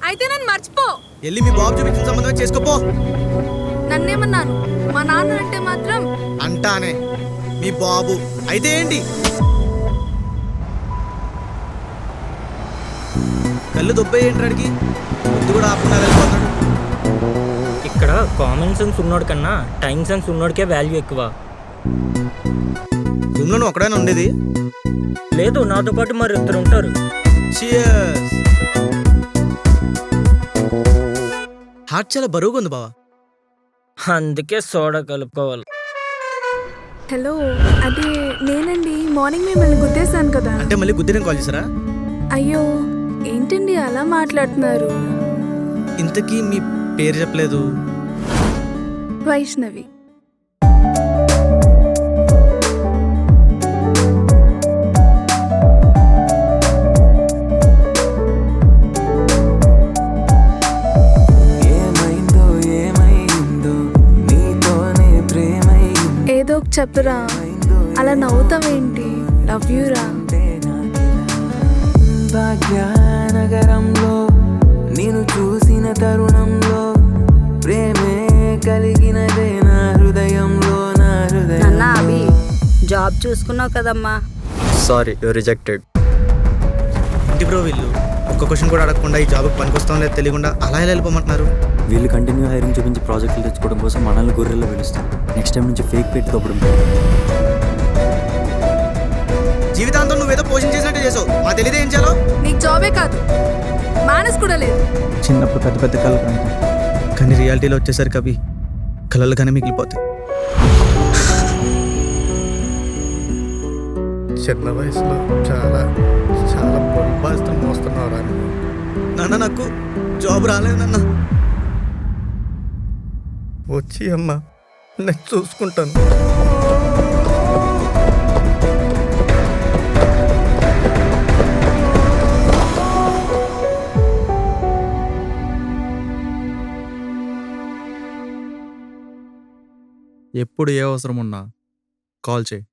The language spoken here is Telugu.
అయితే నన్ను మర్చిపో. వెళ్ళి మీ బాబు చూపించిన సంబంధమే చేసుకోపో. నన్నేమన్నాను? మా నాన్న అంటే మాత్రం అంటానే మీ బాబు అయితే ఏంటి? కళ్ళు దొబ్బేంటాడికి ముందు కూడా ఆపుకున్నా వెళ్ళిపోతాడు. ఇక్కడ కామన్ సెన్స్ ఉన్నోడి కన్నా టైం సెన్స్ ఉన్నోడికే వాల్యూ ఎక్కువ. రూమ్లో నువ్వు ఒక్కడైనా ఉండేది? లేదు, నాతో పాటు మరి ఇద్దరు ఉంటారు. Cheers. హార్ట్ చాలా బరువుగా ఉంది బావా. అందుకే సోడా కలుపుకోవాలి. హలో, అదే నేనండి. మార్నింగ్ మిమ్మల్ని గుద్దేశాను కదా. అంటే మళ్ళీ గుద్దిన కాల్ చేశారా? అయ్యో, ఏంటండి అలా మాట్లాడుతున్నారు? ఇంతకీ మీ పేరు చెప్పలేదు. వైష్ణవి. ఏదో చెప్పరా, అలా నవ్వుతావేంటి? లవ్ యూ రా. భాగ్యనగరంలో నేను చూసిన తరుణంలో ప్రేమే కలిగినదే నా హృదయంలో, నా హృదయం. నాన్న అభి, జాబ్ చూసుకున్నావు కదమ్మా. Sorry, you rejected. ఇంటి బ్రో, వీళ్ళు ఒక్క క్వశ్చన్ కూడా అడగకుండా ఈ జాబ్కి పనికొస్తాం లేదు తెలియకుండా అలా ఎలా వెళ్ళిపోమంటున్నారు? వీళ్ళు కంటిన్యూ హైరింగ్ చూపించి ప్రాజెక్టులు తెచ్చుకోవడం కోసం మనల్ని గొర్రెల్లో పిలుస్తాం. నెక్స్ట్ టైం నుంచి ఫేక్ పెట్టి తప్పుడు. జీవితాంతం నువ్వేదో పోషణ చేసినట్టు చేసావు. మా తెలియదు ఏం చేయాలో. నీకు జాబే కాదు, మానస్ కూడా లేదు. చిన్నప్పుడు పెద్ద పెద్ద కళలు కంటాం, కానీ రియాలిటీలో వచ్చేసరికి అవి కళలుగానే మిగిలిపోతాయి. చిన్న వయసులో చాలా చాలా బాధ్యతలు మోస్తున్నావురా నువ్వు. నాన్న, నాకు జాబ్ రాలేదు నాన్న. వచ్చి అమ్మా, నేను చూసుకుంటాను. ఎప్పుడు ఏ అవసరం ఉన్నా కాల్ చేయి.